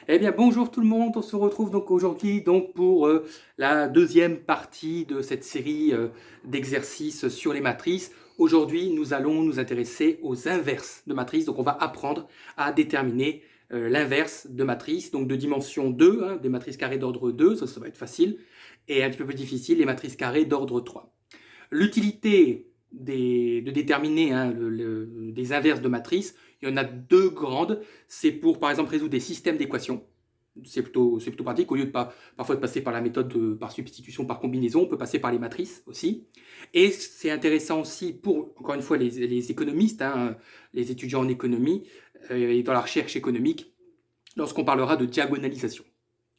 Eh bien, bonjour tout le monde, on se retrouve donc aujourd'hui pour la deuxième partie de cette série d'exercices sur les matrices. Aujourd'hui, nous allons nous intéresser aux inverses de matrices. Donc, on va apprendre à déterminer l'inverse de matrices, donc de dimension 2, hein, des matrices carrées d'ordre 2, ça va être facile, et un petit peu plus difficile, les matrices carrées d'ordre 3. L'utilité de déterminer des inverses de matrices, il y en a deux grandes. C'est pour, par exemple, résoudre des systèmes d'équations. C'est plutôt pratique. Au lieu de parfois de passer par la méthode par substitution, par combinaison, on peut passer par les matrices aussi. Et c'est intéressant aussi pour, encore une fois, les économistes, hein, les étudiants en économie et dans la recherche économique, lorsqu'on parlera de diagonalisation.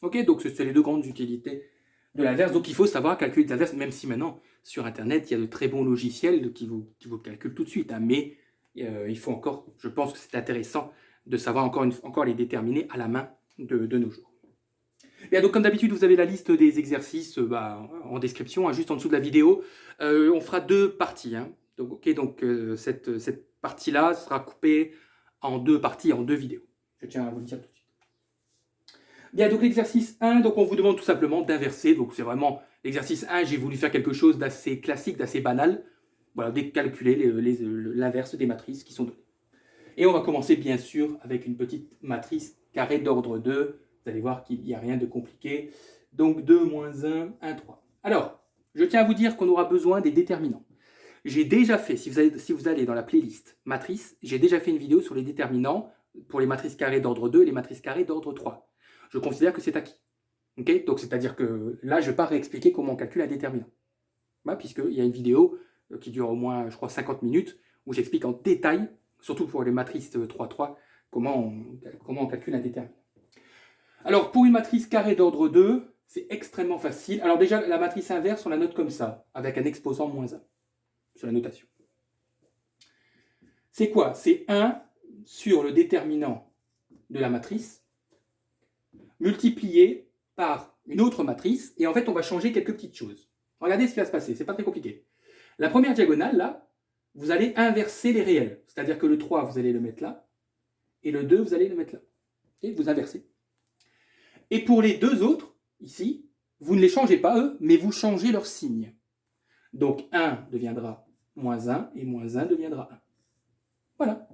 Ok, donc c'est les deux grandes utilités de l'inverse. Donc il faut savoir calculer des inverses, même si maintenant sur Internet il y a de très bons logiciels qui vous calculent tout de suite. Hein, mais il faut encore, je pense que c'est intéressant de savoir encore les déterminer à la main de nos jours. Bien, donc comme d'habitude, vous avez la liste des exercices en description, hein, juste en dessous de la vidéo. On fera deux parties. Hein. Donc, cette partie-là sera coupée en deux parties, en deux vidéos. Je tiens à vous le dire tout de suite. Bien, donc l'exercice 1, donc on vous demande tout simplement d'inverser. Donc c'est vraiment l'exercice 1, j'ai voulu faire quelque chose d'assez classique, d'assez banal. Voilà, de calculer l'inverse des matrices qui sont données. Et on va commencer bien sûr avec une petite matrice carrée d'ordre 2. Vous allez voir qu'il n'y a rien de compliqué. Donc 2 moins 1, 1, 3. Alors, je tiens à vous dire qu'on aura besoin des déterminants. J'ai déjà fait, si vous allez dans la playlist matrice, j'ai déjà fait une vidéo sur les déterminants pour les matrices carrées d'ordre 2 et les matrices carrées d'ordre 3. Je considère que c'est acquis. Okay, donc c'est-à-dire que là, je ne vais pas réexpliquer comment on calcule un déterminant. Puisqu'il y a une vidéo qui dure au moins, je crois, 50 minutes, où j'explique en détail, surtout pour les matrices 3-3, comment on calcule un déterminant. Alors, pour une matrice carrée d'ordre 2, c'est extrêmement facile. Alors déjà, la matrice inverse, on la note comme ça, avec un exposant moins 1, sur la notation. C'est quoi? C'est 1 sur le déterminant de la matrice, multiplié par une autre matrice, et en fait, on va changer quelques petites choses. Regardez ce qui va se passer, c'est pas très compliqué. La première diagonale, là, vous allez inverser les réels. C'est-à-dire que le 3, vous allez le mettre là, et le 2, vous allez le mettre là. Et vous inversez. Et pour les deux autres, ici, vous ne les changez pas, eux, mais vous changez leur signe. Donc 1 deviendra moins 1, et moins 1 deviendra 1. Voilà,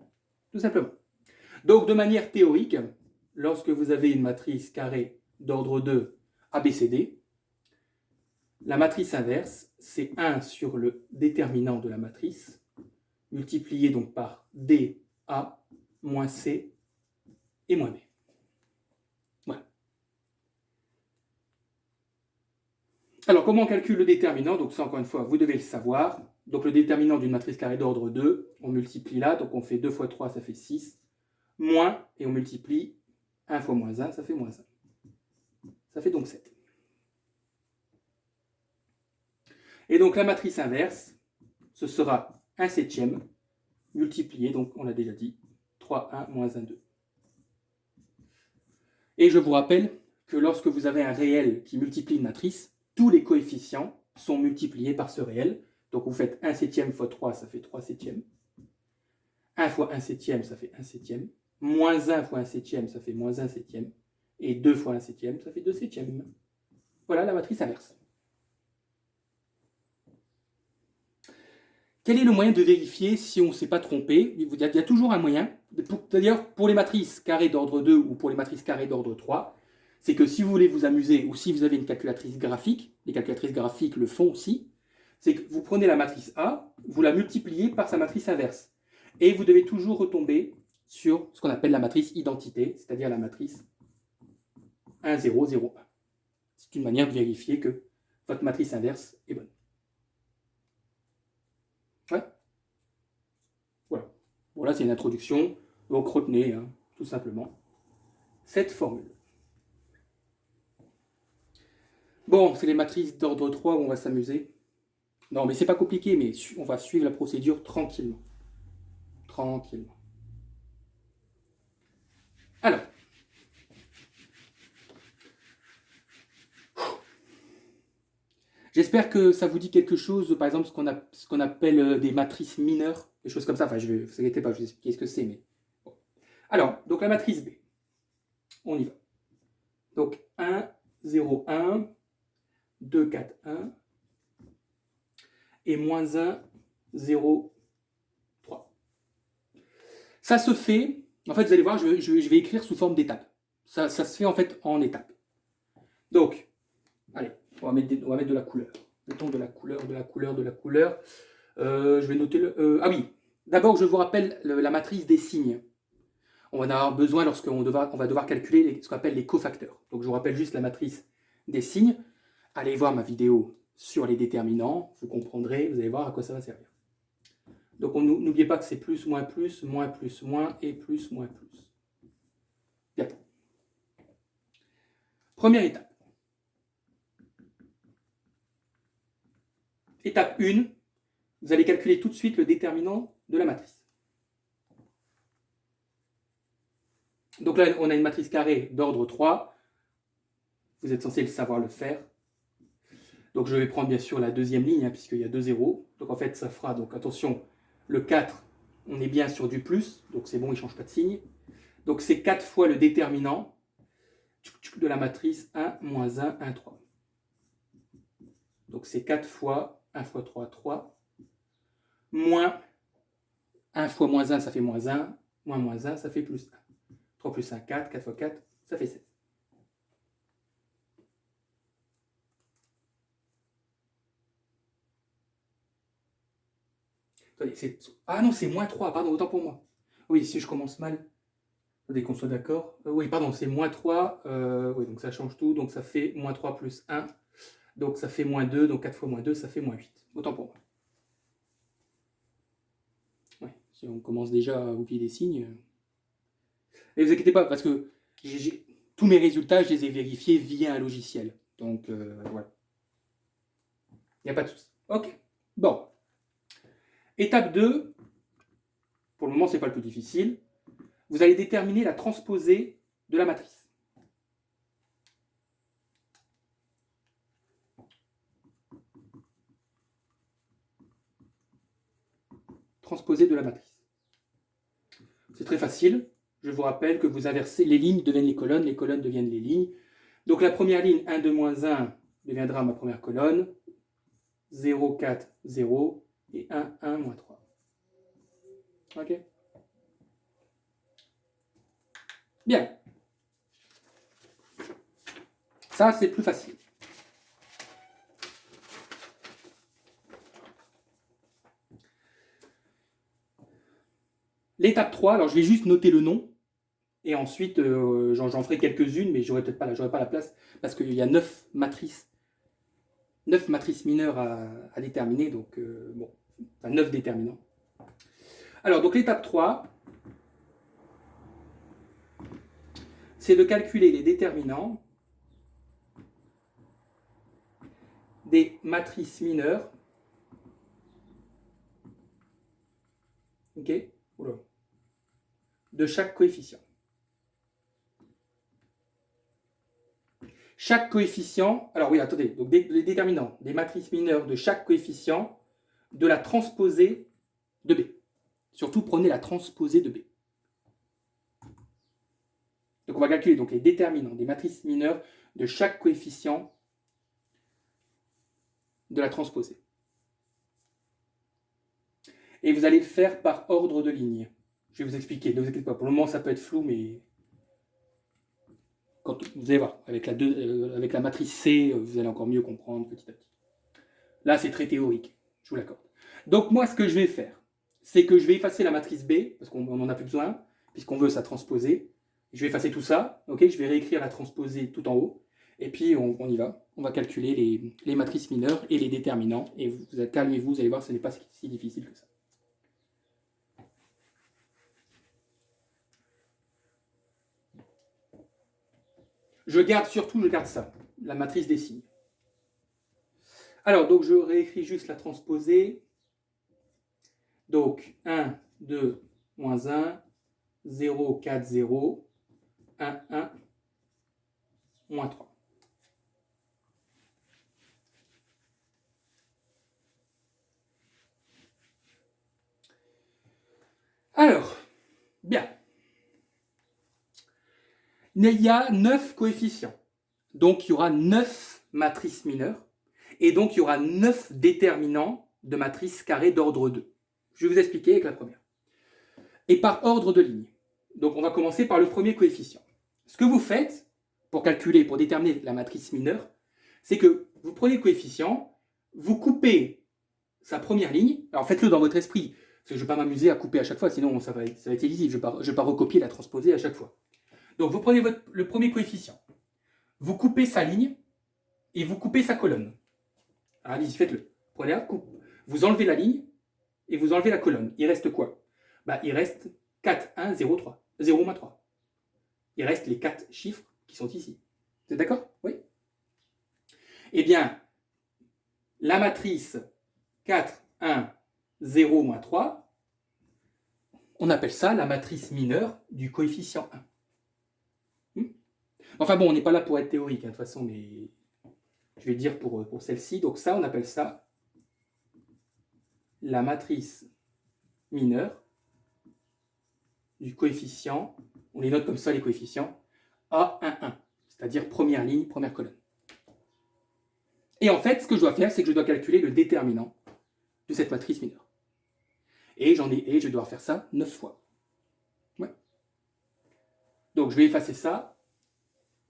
tout simplement. Donc de manière théorique, lorsque vous avez une matrice carrée d'ordre 2 ABCD, la matrice inverse, c'est 1 sur le déterminant de la matrice, multiplié donc par DA moins C et moins B. Voilà. Alors, comment on calcule le déterminant? Donc ça, encore une fois, vous devez le savoir. Donc le déterminant d'une matrice carrée d'ordre 2, on multiplie là, donc on fait 2 fois 3, ça fait 6, moins, et on multiplie 1 fois moins 1, ça fait moins 1. Ça fait donc 7. Et donc la matrice inverse, ce sera 1 septième multiplié, donc on l'a déjà dit, 3, 1, moins 1, 2. Et je vous rappelle que lorsque vous avez un réel qui multiplie une matrice, tous les coefficients sont multipliés par ce réel. Donc vous faites 1 septième fois 3, ça fait 3 septièmes. 1 fois 1 septième, ça fait 1 septième. Moins 1 fois 1 septième, ça fait moins 1 septième. Et 2 fois 1 septième, ça fait 2 septièmes. Voilà la matrice inverse. Quel est le moyen de vérifier si on ne s'est pas trompé? Il y a toujours un moyen. D'ailleurs, pour les matrices carrées d'ordre 2 ou pour les matrices carrées d'ordre 3, c'est que si vous voulez vous amuser ou si vous avez une calculatrice graphique, les calculatrices graphiques le font aussi, c'est que vous prenez la matrice A, vous la multipliez par sa matrice inverse. Et vous devez toujours retomber sur ce qu'on appelle la matrice identité, c'est-à-dire la matrice 1, 0, 0, 1. C'est une manière de vérifier que votre matrice inverse est bonne. Ouais. Voilà. Bon, là, c'est une introduction. Donc, retenez, hein, tout simplement, cette formule. Bon, c'est les matrices d'ordre 3 où on va s'amuser. Non, mais c'est pas compliqué, mais on va suivre la procédure tranquillement. Tranquillement. Alors, j'espère que ça vous dit quelque chose, par exemple, ce qu'on appelle des matrices mineures, des choses comme ça. Enfin, je ne vous inquiétez pas, je vais expliquer ce que c'est, mais bon. Alors, donc la matrice B. On y va. Donc 1, 0, 1, 2, 4, 1, et moins 1, 0, 3. Ça se fait, en fait, vous allez voir, je vais écrire sous forme d'étapes. Ça se fait en fait en étapes. Donc, allez, on va mettre de la couleur. Mettons de la couleur, de la couleur, de la couleur. Je vais noter le... ah oui, d'abord, je vous rappelle la matrice des signes. On va en avoir besoin lorsqu'on va devoir calculer ce qu'on appelle les cofacteurs. Donc, je vous rappelle juste la matrice des signes. Allez voir ma vidéo sur les déterminants. Vous comprendrez, vous allez voir à quoi ça va servir. Donc, n'oubliez pas que c'est plus, moins, et plus, moins, plus. Bien. Première étape. Étape 1, vous allez calculer tout de suite le déterminant de la matrice. Donc là, on a une matrice carrée d'ordre 3. Vous êtes censé savoir le faire. Donc je vais prendre bien sûr la deuxième ligne, puisqu'il y a 2 zéros. Donc en fait, ça fera, donc attention, le 4, on est bien sur du plus, donc c'est bon, il ne change pas de signe. Donc c'est 4 fois le déterminant de la matrice 1, moins 1, 1, 3. Donc c'est 4 fois 1 fois 3, 3. Moins 1 fois moins 1, ça fait moins 1. Moins moins 1, ça fait plus 1. 3 plus 1, 4. 4 fois 4, ça fait 16. Attendez, ah non, c'est moins 3, pardon, autant pour moi. Oui, si je commence mal, dès qu'on soit d'accord. Oui, pardon, c'est moins 3. Oui, donc ça change tout. Donc ça fait moins 3 plus 1. Donc ça fait moins 2. Donc 4 fois moins 2, ça fait moins 8. Autant pour moi. Ouais, si on commence déjà à oublier des signes. Et vous inquiétez pas, parce que tous mes résultats, je les ai vérifiés via un logiciel. Donc voilà. Il n'y a pas de souci. Ok. Bon. Étape 2. Pour le moment, ce n'est pas le plus difficile. Vous allez déterminer la transposée de la matrice. Transposée de la matrice. C'est très facile. Je vous rappelle que vous inversez, les lignes deviennent les colonnes deviennent les lignes. Donc la première ligne, 1, 2, moins 1, deviendra ma première colonne. 0, 4, 0, et 1, 1, moins 3. Ok? Bien. Ça, c'est plus facile. L'étape 3, alors je vais juste noter le nom, et ensuite j'en ferai quelques-unes, mais j'aurai pas la place, parce qu'il y a 9 matrices mineures à déterminer, donc bon, enfin 9 déterminants. Alors, donc l'étape 3, c'est de calculer les déterminants des matrices mineures, okay, de chaque coefficient. Chaque coefficient, alors oui, attendez, donc les déterminants des matrices mineures de chaque coefficient de la transposée de B. Surtout, prenez la transposée de B. Donc on va calculer donc, les déterminants des matrices mineures de chaque coefficient de la transposée. Et vous allez le faire par ordre de ligne. Je vais vous expliquer, ne vous inquiétez pas, pour le moment ça peut être flou, mais quand vous allez voir, avec la matrice C, vous allez encore mieux comprendre petit à petit. Là, c'est très théorique, je vous l'accorde. Donc moi, ce que je vais faire, c'est que je vais effacer la matrice B, parce qu'on n'en a plus besoin, puisqu'on veut sa transposée. Je vais effacer tout ça, ok, je vais réécrire la transposée tout en haut, et puis on y va. On va calculer les matrices mineures et les déterminants, et calmez-vous, vous allez voir, ce n'est pas si difficile que ça. Je garde ça, la matrice des signes. Alors, donc je réécris juste la transposée. Donc, 1, 2, moins 1, 0, 4, 0, 1, 1, moins 3. Alors, bien. Il y a 9 coefficients. donc il y aura 9 matrices mineures, et donc il y aura 9 déterminants de matrices carrées d'ordre 2. Je vais vous expliquer avec la première. Et par ordre de ligne. Donc on va commencer par le premier coefficient. Ce que vous faites pour calculer, pour déterminer la matrice mineure, c'est que vous prenez le coefficient, vous coupez sa première ligne, alors faites-le dans votre esprit, parce que je ne vais pas m'amuser à couper à chaque fois, sinon ça va être illisible, je ne vais pas recopier, la transposer à chaque fois. Donc vous prenez le premier coefficient, vous coupez sa ligne, et vous coupez sa colonne. Allez-y, faites-le. Prenez un coupe. Vous enlevez la ligne, et vous enlevez la colonne. Il reste quoi? Il reste 4, 1, 0, 3. 0 moins 3. Il reste les 4 chiffres qui sont ici. Vous êtes d'accord? Oui. Eh bien, la matrice 4, 1, 0, moins 3, on appelle ça la matrice mineure du coefficient 1. Enfin bon, on n'est pas là pour être théorique, de toute façon, mais je vais dire pour celle-ci. Donc ça, on appelle ça la matrice mineure du coefficient, on les note comme ça les coefficients, A11, c'est-à-dire première ligne, première colonne. Et en fait, ce que je dois faire, c'est que je dois calculer le déterminant de cette matrice mineure. Et je vais devoir faire ça 9 fois. Ouais. Donc je vais effacer ça,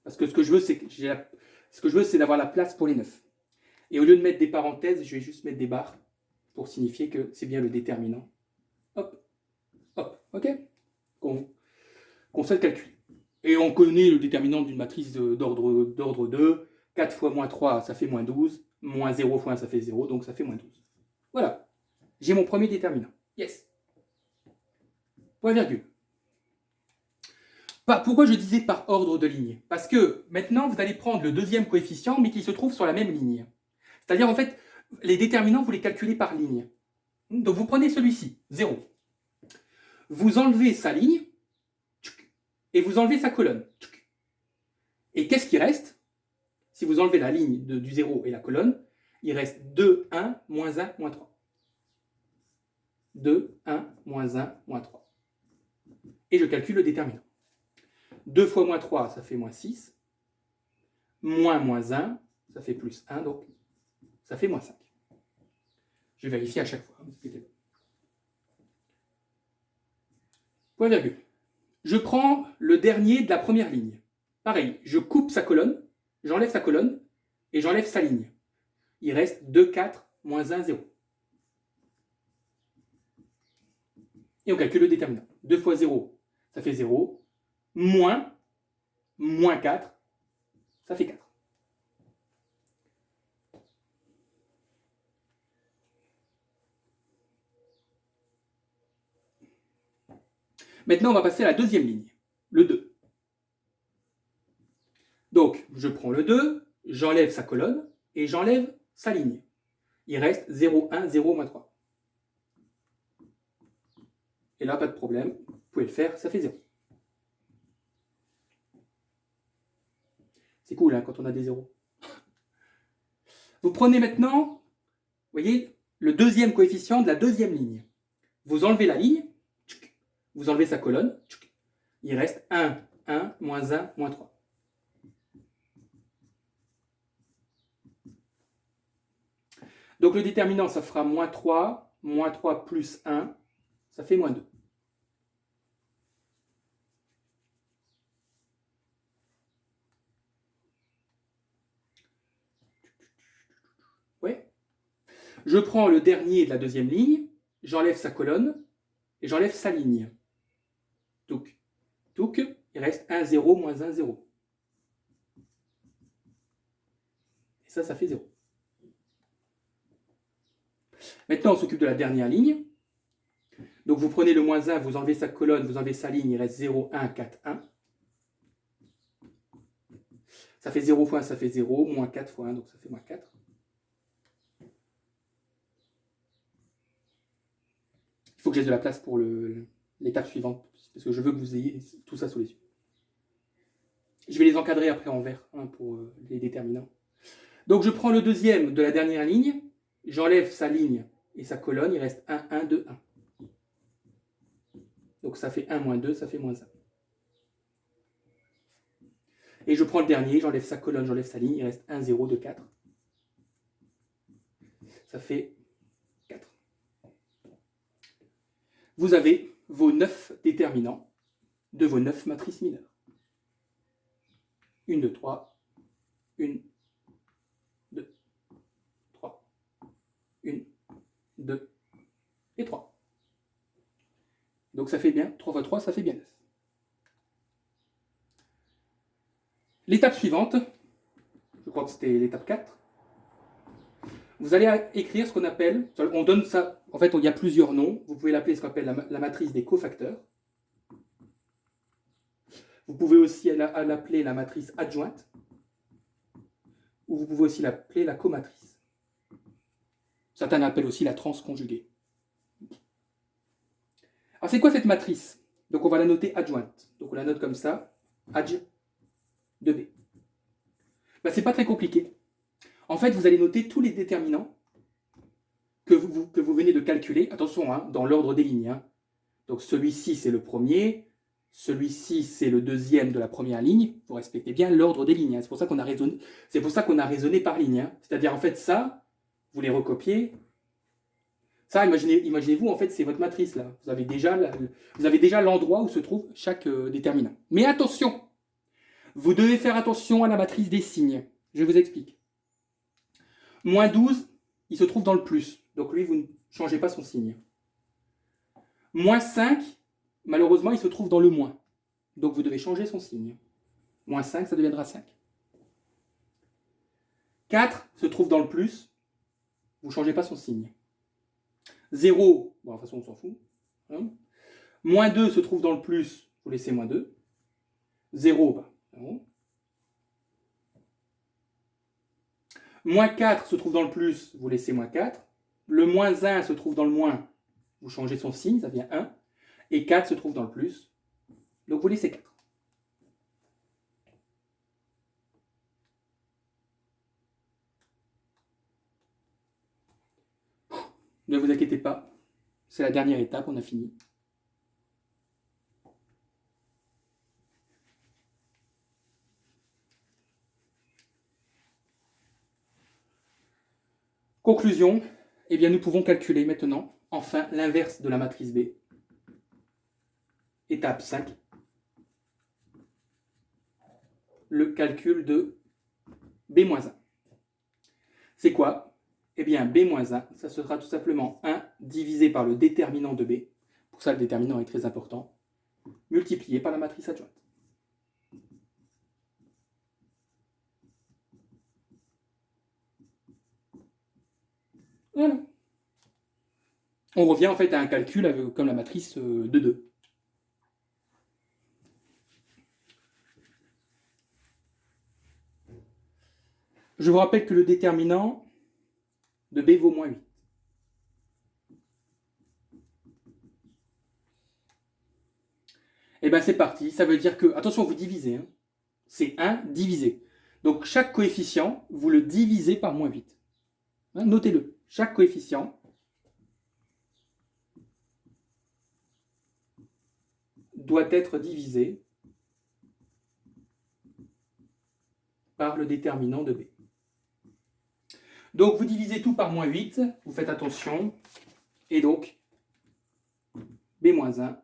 parce que ce que je veux, c'est d'avoir la place pour les 9. Et au lieu de mettre des parenthèses, je vais juste mettre des barres pour signifier que c'est bien le déterminant. Hop, hop, ok? Qu'on sait le calculer. Et on connaît le déterminant d'une matrice d'ordre 2. 4 fois moins 3, ça fait moins 12. Moins 0 fois 1, ça fait 0, donc ça fait moins 12. Voilà. J'ai mon premier déterminant. Yes. Point virgule. Pourquoi je disais par ordre de ligne? Parce que maintenant, vous allez prendre le deuxième coefficient, mais qui se trouve sur la même ligne. C'est-à-dire, en fait, les déterminants, vous les calculez par ligne. Donc, vous prenez celui-ci, 0. Vous enlevez sa ligne, et vous enlevez sa colonne. Et qu'est-ce qui reste? Si vous enlevez la ligne du 0 et la colonne, il reste 2, 1, moins 1, moins 3. 2, 1, moins 1, moins 3. Et je calcule le déterminant. 2 fois moins 3, ça fait moins 6. Moins 1, ça fait plus 1, donc ça fait moins 5. Je vais vérifier à chaque fois. Point virgule. Je prends le dernier de la première ligne. Pareil, je coupe sa colonne, j'enlève sa colonne, et j'enlève sa ligne. Il reste 2, 4, moins 1, 0. Et on calcule le déterminant. 2 fois 0, ça fait 0. Moins 4, ça fait 4. Maintenant, on va passer à la deuxième ligne, le 2. Donc, je prends le 2, j'enlève sa colonne, et j'enlève sa ligne. Il reste 0, 1, 0, moins 3. Et là, pas de problème, vous pouvez le faire, ça fait 0. C'est cool, hein, quand on a des zéros. Vous prenez maintenant, vous voyez, le deuxième coefficient de la deuxième ligne. Vous enlevez la ligne, vous enlevez sa colonne, il reste 1, 1, moins 1, moins 3. Donc le déterminant, ça fera moins 3 plus 1, ça fait moins 2. Oui. Je prends le dernier de la deuxième ligne, j'enlève sa colonne, et j'enlève sa ligne. Touc, touc, il reste 1, 0, moins 1, 0. Et ça fait 0. Maintenant, on s'occupe de la dernière ligne. Donc, vous prenez le moins 1, vous enlevez sa colonne, vous enlevez sa ligne, il reste 0, 1, 4, 1. Ça fait 0 fois 1, ça fait 0, moins 4 fois 1, donc ça fait moins 4. Il faut que j'ai de la place pour l'étape suivante, parce que je veux que vous ayez tout ça sous les yeux. Je vais les encadrer après en vert pour les déterminants. Donc, je prends le deuxième de la dernière ligne, j'enlève sa ligne et sa colonne, il reste 1, 1, 2, 1. Donc ça fait 1 moins 2, ça fait moins 1. Et je prends le dernier, j'enlève sa colonne, j'enlève sa ligne, il reste 1, 0, 2, 4. Ça fait 4. Vous avez vos 9 déterminants de vos 9 matrices mineures. 1, 2, 3, 1, 2, 3, 1, 2 et 3. Donc ça fait bien, 3 fois 3, ça fait bien 9. L'étape suivante, je crois que c'était l'étape 4, vous allez écrire ce qu'on appelle, on donne ça, en fait il y a plusieurs noms, vous pouvez l'appeler ce qu'on appelle la matrice des cofacteurs. Vous pouvez aussi l'appeler la matrice adjointe, ou vous pouvez aussi l'appeler la comatrice. Certains l'appellent aussi la transconjuguée. Alors c'est quoi cette matrice? Donc on va la noter adjointe. Donc on la note comme ça, adj de B. Ben, c'est pas très compliqué. En fait, vous allez noter tous les déterminants que vous venez de calculer. Attention, hein, dans l'ordre des lignes. Hein. Donc celui-ci, c'est le premier. Celui-ci, c'est le deuxième de la première ligne. Vous respectez bien l'ordre des lignes. Hein. C'est pour ça qu'on a raisonné par ligne. Hein. C'est-à-dire, en fait, ça, vous les recopiez. Ça, imaginez-vous, en fait, c'est votre matrice, là. Vous avez déjà l'endroit où se trouve chaque déterminant. Mais attention, vous devez faire attention à la matrice des signes. Je vous explique. Moins 12, il se trouve dans le plus. Donc lui, vous ne changez pas son signe. Moins 5, malheureusement, il se trouve dans le moins. Donc vous devez changer son signe. Moins 5, ça deviendra 5. 4 se trouve dans le plus. Vous ne changez pas son signe. 0, bon, de toute façon, on s'en fout. Hein. Moins 2 se trouve dans le plus. Vous laissez moins 2. 0, bah, 0. Moins 4 se trouve dans le plus, vous laissez moins 4. Le moins 1 se trouve dans le moins, vous changez son signe, ça devient 1. Et 4 se trouve dans le plus, donc vous laissez 4. Ne vous inquiétez pas, c'est la dernière étape, on a fini. Conclusion, eh bien nous pouvons calculer maintenant, enfin, l'inverse de la matrice B. Étape 5. Le calcul de B-1. C'est quoi? Eh bien, B-1, ça sera tout simplement 1 divisé par le déterminant de B. Pour ça, le déterminant est très important. Multiplié par la matrice adjointe. Voilà. On revient en fait à un calcul comme la matrice de 2. Je vous rappelle que le déterminant de B vaut moins 8. Et bien c'est parti, ça veut dire que, attention, vous divisez, hein. C'est 1 divisé. Donc chaque coefficient, vous le divisez par moins 8. Hein, notez-le, chaque coefficient doit être divisé par le déterminant de B. Donc vous divisez tout par moins 8, vous faites attention, et donc B-1,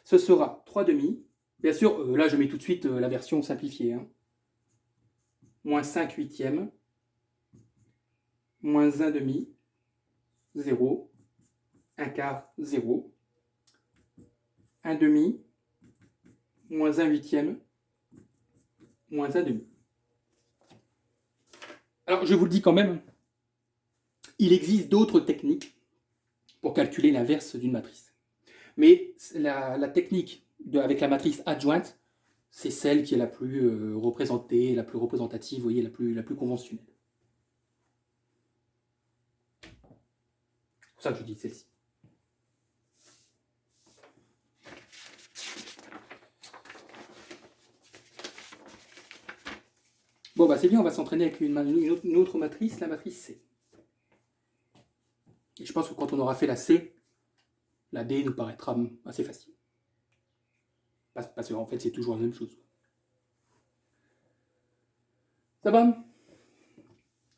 ce sera 3 demi. Bien sûr, là je mets tout de suite la version simplifiée. Hein. Moins 5 huitièmes, moins 1 demi, 0, 1 quart, 0, 1 demi, moins 1 huitième, moins 1 demi. Alors je vous le dis quand même, il existe d'autres techniques pour calculer l'inverse d'une matrice. Mais la technique avec la matrice adjointe, c'est celle qui est la plus représentée, la plus représentative, vous voyez, la plus conventionnelle. C'est pour ça que je dis celle-ci. Bon, bah c'est bien, on va s'entraîner avec une autre matrice, la matrice C. Et je pense que quand on aura fait la C, la D nous paraîtra assez facile. Parce qu'en fait, c'est toujours la même chose. Ça va?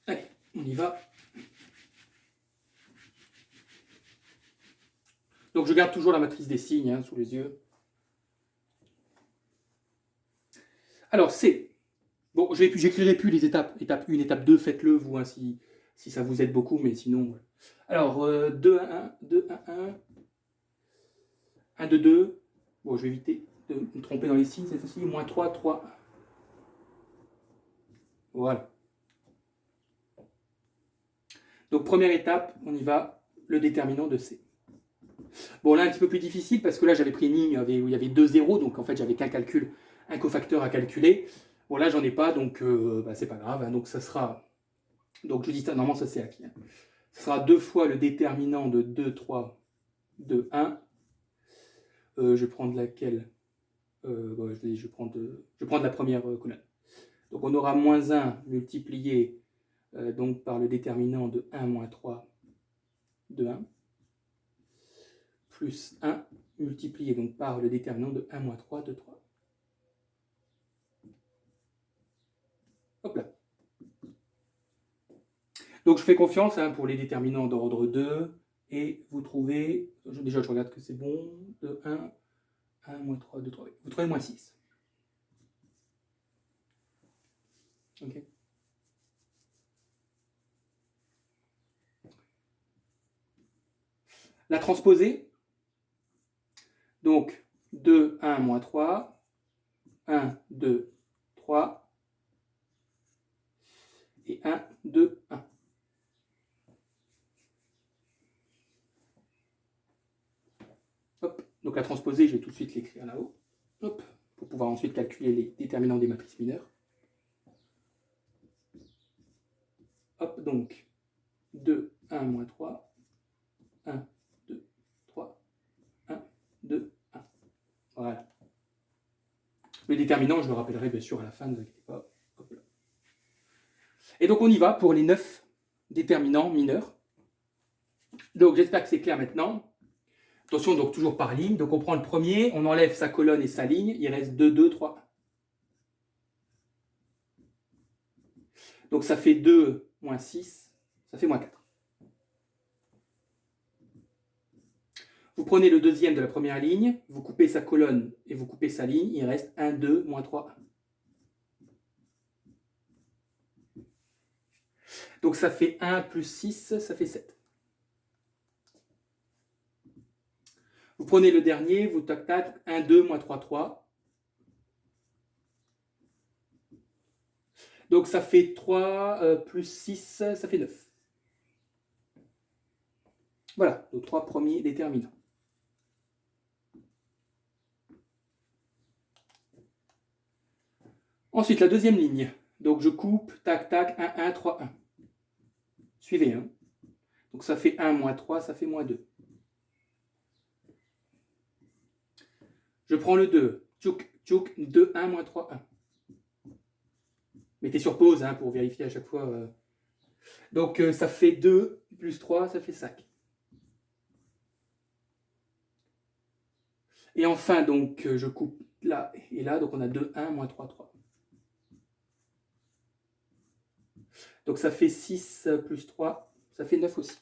Allez, on y va. Donc je garde toujours la matrice des signes hein, sous les yeux. Alors c'est... Bon, j'écrirai plus les étapes. Étape 1, étape 2, faites-le vous hein, si ça vous aide beaucoup, mais sinon... Alors, 2, 1, 1, 2, 1, 1, 1, 2, 2. Bon, je vais éviter de me tromper dans les signes cette fois-ci. Moins 3, 3, 1. Voilà. Donc première étape, on y va, le déterminant de C. Bon là un petit peu plus difficile parce que là j'avais pris une ligne où il y avait 2 zéros, donc en fait j'avais qu'un calcul, un cofacteur à calculer. Bon là j'en ai pas, donc c'est pas grave, hein, donc ça sera, donc je dis ça, normalement ça c'est acquis. Hein. Ça sera 2 fois le déterminant de 2, 3, 2, 1. Je vais prendre laquelle je vais prendre la première colonne. Donc on aura moins 1 multiplié donc par le déterminant de 1 moins 3 de 1, plus 1 multiplié donc par le déterminant de 1 moins 3 de 3. Hop là. Donc je fais confiance hein, pour les déterminants d'ordre 2, et vous trouvez, déjà je regarde que c'est bon, de 1, 1 moins 3, 2, 3, vous trouvez moins 6. Ok. La transposée, donc 2, 1, moins 3, 1, 2, 3, et 1, 2, 1. Hop. Donc la transposée, je vais tout de suite l'écrire là-haut, hop, pour pouvoir ensuite calculer les déterminants des matrices mineures. Hop, donc 2, 1, moins 3, 1, 2, 3, 1, 2, 1. Voilà. Le déterminant, je le rappellerai bien sûr à la fin, ne vous inquiétez pas. Hop là. Et donc on y va pour les 9 déterminants mineurs. Donc j'espère que c'est clair maintenant. Attention, donc toujours par ligne. Donc on prend le premier, on enlève sa colonne et sa ligne, il reste 2, 2, 3, 1. Donc ça fait 2 moins 6, ça fait moins 4. Vous prenez le deuxième de la première ligne, vous coupez sa colonne et vous coupez sa ligne, il reste 1, 2, moins 3, 1. Donc ça fait 1 plus 6, ça fait 7. Vous prenez le dernier, vous tac tac, 1, 2, moins 3, 3. Donc ça fait 3 plus 6, ça fait 9. Voilà, nos 3 premiers déterminants. Ensuite, la deuxième ligne. Donc je coupe, tac, tac, 1, 1, 3, 1. Suivez. Hein. Donc ça fait 1 moins 3, ça fait moins 2. Je prends le 2. Tchouk, tchouk, 2, 1, moins 3, 1. Mettez sur pause hein, pour vérifier à chaque fois. Donc ça fait 2 plus 3, ça fait 5. Et enfin, donc je coupe là et là. Donc on a 2, 1, moins 3, 3. Donc ça fait 6 plus 3, ça fait 9 aussi.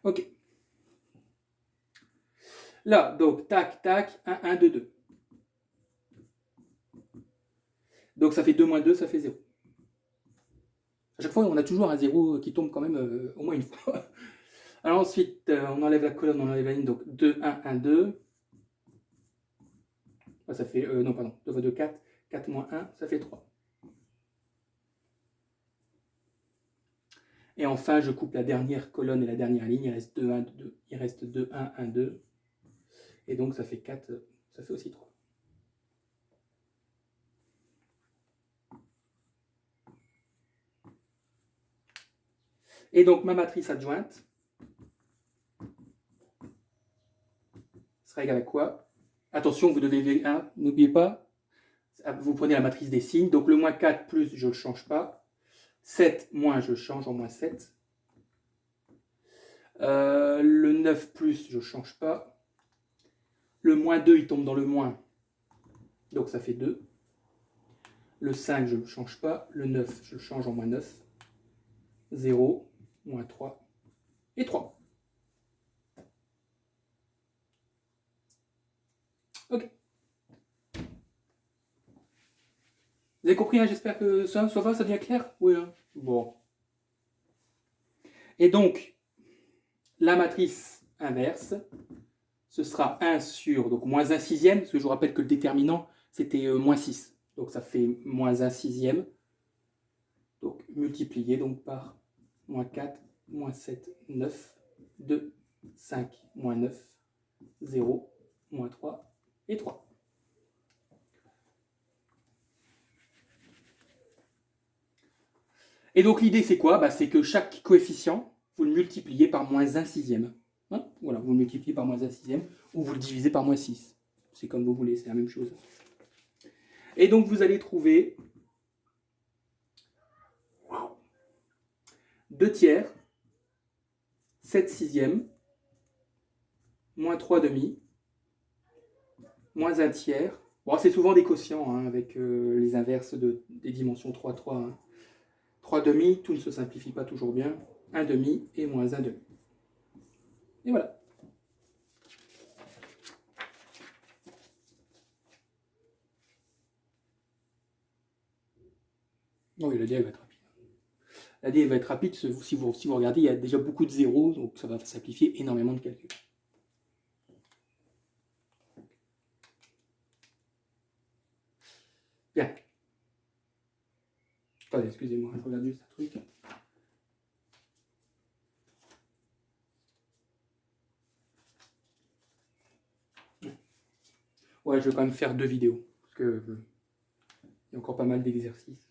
Ok. Là, donc, tac, tac, 1, 1, 2, 2. Donc ça fait 2 moins 2, ça fait 0. À chaque fois, on a toujours un 0 qui tombe quand même au moins une fois. Alors ensuite, on enlève la colonne, on enlève la ligne, donc 2, 1, 1, 2. Ça fait, non, pardon, 2 fois 2, 4. 4 moins 1, ça fait 3. Et enfin, je coupe la dernière colonne et la dernière ligne, il reste 2, 1, 2. Il reste 2, 1, 1, 2. Et donc ça fait 4, ça fait aussi 3. Et donc ma matrice adjointe sera égale à quoi? Attention, vous devez, hein, n'oubliez pas, vous prenez la matrice des signes, donc le moins 4 plus, je ne change pas. 7 moins, je change en moins 7. Le 9 plus, je ne change pas. Le moins 2, il tombe dans le moins. Donc ça fait 2. Le 5, je ne change pas. Le 9, je le change en moins 9. 0, moins 3 et 3. Ok. Vous avez compris, hein, j'espère que ça va, ça devient clair. Oui. Hein. Bon. Et donc, la matrice inverse, ce sera 1 sur, donc moins 1 sixième, parce que je vous rappelle que le déterminant, c'était moins 6. Donc ça fait moins 1 sixième. Donc multiplié donc, par moins 4, moins 7, 9, 2, 5, moins 9, 0, moins 3 et 3. Et donc l'idée c'est quoi? Bah, c'est que chaque coefficient, vous le multipliez par moins 1 sixième. Hein, voilà, vous le multipliez par moins 1 sixième, ou vous le divisez par moins 6. C'est comme vous voulez, c'est la même chose. Et donc vous allez trouver 2 tiers, 7 sixièmes, moins 3 demi, moins 1 tiers. Bon, c'est souvent des quotients, hein, avec les inverses des dimensions 3, 3. Hein. 3 demi, tout ne se simplifie pas toujours bien. 1 demi et moins 1 demi. Et voilà. Non, oui, la DA va être rapide. La DA va être rapide, si vous regardez, il y a déjà beaucoup de zéros, donc ça va simplifier énormément de calculs. Bien. Attendez, excusez-moi, je regarde juste un truc. Ouais, je vais quand même faire 2 vidéos, parce que il y a encore pas mal d'exercices.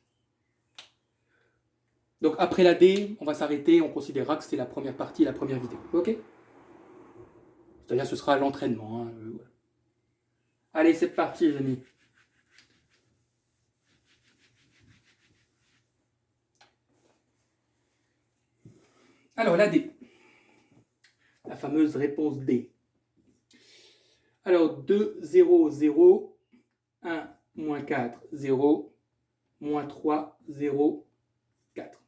Donc après la D, on va s'arrêter, on considérera que c'était la première partie, la première vidéo. Ok? C'est-à-dire ce sera l'entraînement. Hein, voilà. Allez, c'est parti les amis. Alors la D. La fameuse réponse D. Alors 2, 0, 0, 1, moins 4, 0, moins 3, 0, 4.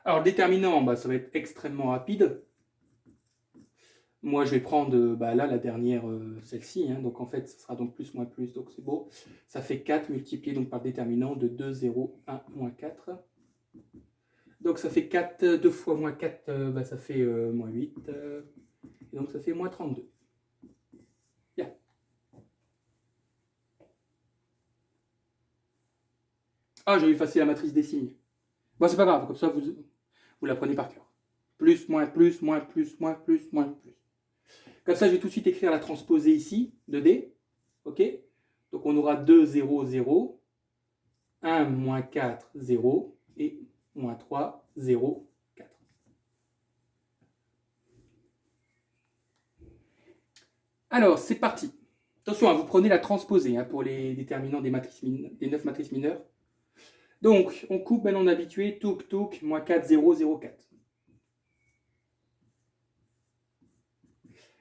Alors le déterminant, bah, ça va être extrêmement rapide. Moi, je vais prendre là la dernière, celle-ci. Hein, donc en fait, ce sera donc plus, moins, plus. Donc c'est beau. Ça fait 4 multiplié donc, par le déterminant de 2, 0, 1, moins 4. Donc ça fait 4, 2 fois moins 4, ça fait moins 8. Et donc ça fait moins 32. Bien. Ah, j'ai effacé la matrice des signes. Bon, c'est pas grave, comme ça vous la prenez par cœur. Plus, moins, plus, moins, plus, moins, plus, moins, plus. Comme ça, je vais tout de suite écrire la transposée ici, de D. OK? Donc on aura 2, 0, 0, 1, moins 4, 0, et moins 3, 0, 4. Alors, c'est parti. Attention, hein, vous prenez la transposée hein, pour les déterminants des 9 matrices mineures. Donc, on coupe, maintenant on est habitué, touk, touk, moins 4, 0, 0, 4.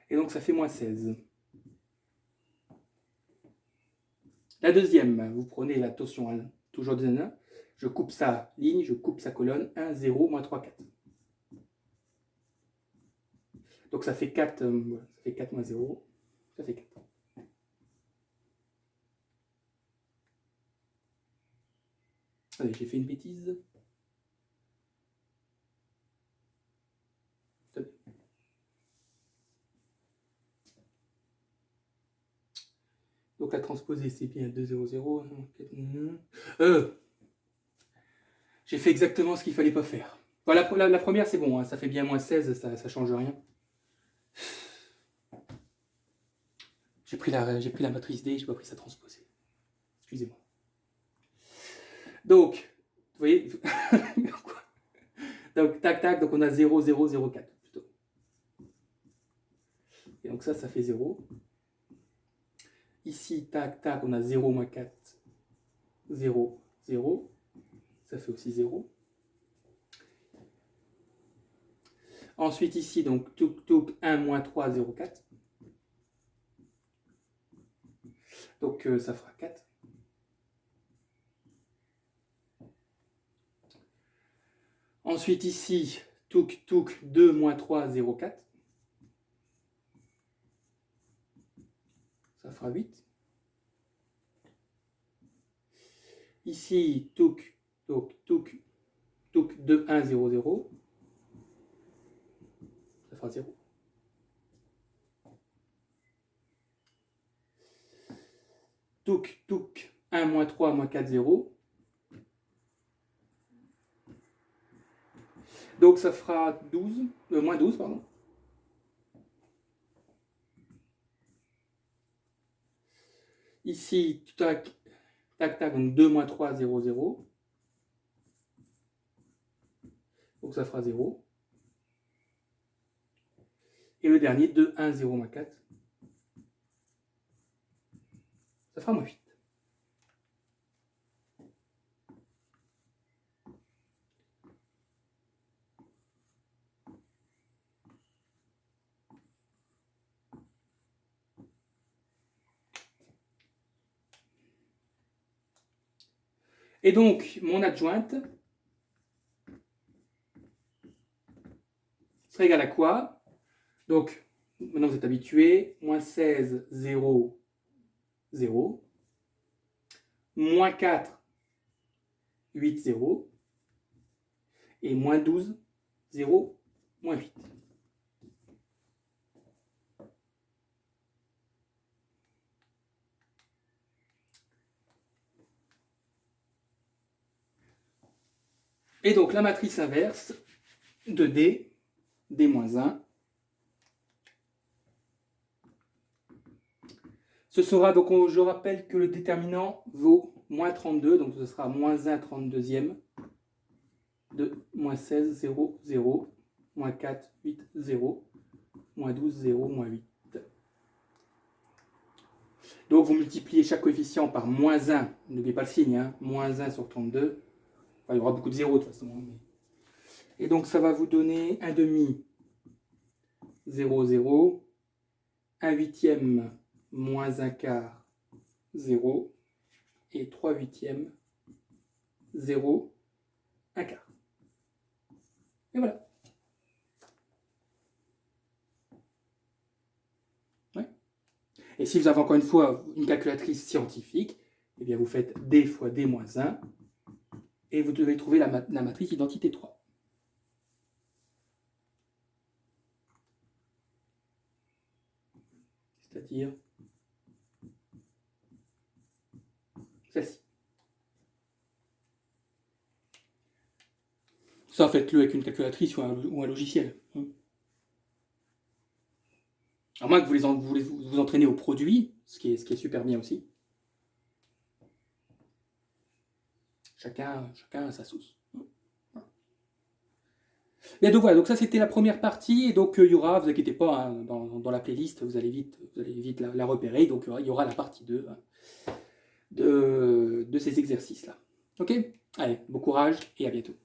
Et donc, ça fait moins 16. La deuxième, vous prenez la torsion 1, toujours de 1. Je coupe sa ligne, je coupe sa colonne, 1, 0, moins 3, 4. Donc, ça fait 4, ça fait 4 moins 0, ça fait 4. Allez, j'ai fait une bêtise. Donc la transposée, c'est bien 2, 0, 0. J'ai fait exactement ce qu'il ne fallait pas faire. Voilà, la première, c'est bon, hein, ça fait bien moins 16, ça ne change rien. J'ai pris la matrice D, je n'ai pas pris sa transposée. Excusez-moi. Donc, vous voyez, donc tac, tac, donc on a 0, 0, 0, 4 plutôt. Et donc ça fait 0. Ici, tac, tac, on a 0, moins 4, 0, 0. Ça fait aussi 0. Ensuite ici, donc touk touk 1 moins 3, 0, 4. Donc ça fera 4. Ensuite ici, touk touk 2 moins 3, 0, 4. Ça fera 8. Ici, touk touk touk touk 2, 1, 0, 0. Ça fera 0. Touk touk 1 moins 3, moins 4, 0. Donc ça fera 12, moins 12, pardon. Ici, tac, tac, tac, donc 2 moins 3, 0, 0. Donc ça fera 0. Et le dernier, 2, 1, 0, moins 4. Ça fera moins 8. Et donc, mon adjointe serait égale à quoi? Donc, maintenant vous êtes habitué, moins 16, 0, 0, moins 4, 8, 0, et moins 12, 0, moins 8. Et donc, la matrice inverse de D, D-1, ce sera, donc je rappelle que le déterminant vaut moins 32, donc ce sera moins 1 32e de moins 16, 0, 0, moins 4, 8, 0, moins 12, 0, moins 8. Donc vous multipliez chaque coefficient par moins 1, n'oubliez pas le signe, hein, moins 1 sur 32, enfin, il y aura beaucoup de zéros de toute façon. Hein, mais... Et donc ça va vous donner 1 demi, 0, 0, 1 huitième, moins 1 quart, 0, et 3 huitièmes, 0, 1 quart. Et voilà. Ouais. Et si vous avez encore une fois une calculatrice scientifique, eh bien vous faites D fois D moins 1, et vous devez trouver la matrice identité 3. C'est-à-dire celle-ci. Ça, faites-le avec une calculatrice ou un logiciel. À moins que vous entraînez au produit, ce qui est super bien aussi. Chacun a sa sauce. Et donc voilà, donc ça c'était la première partie, et donc il y aura, vous inquiétez pas, hein, dans la playlist, vous allez vite la repérer, donc il y aura la partie 2 de ces exercices-là. Ok? Allez, bon courage et à bientôt.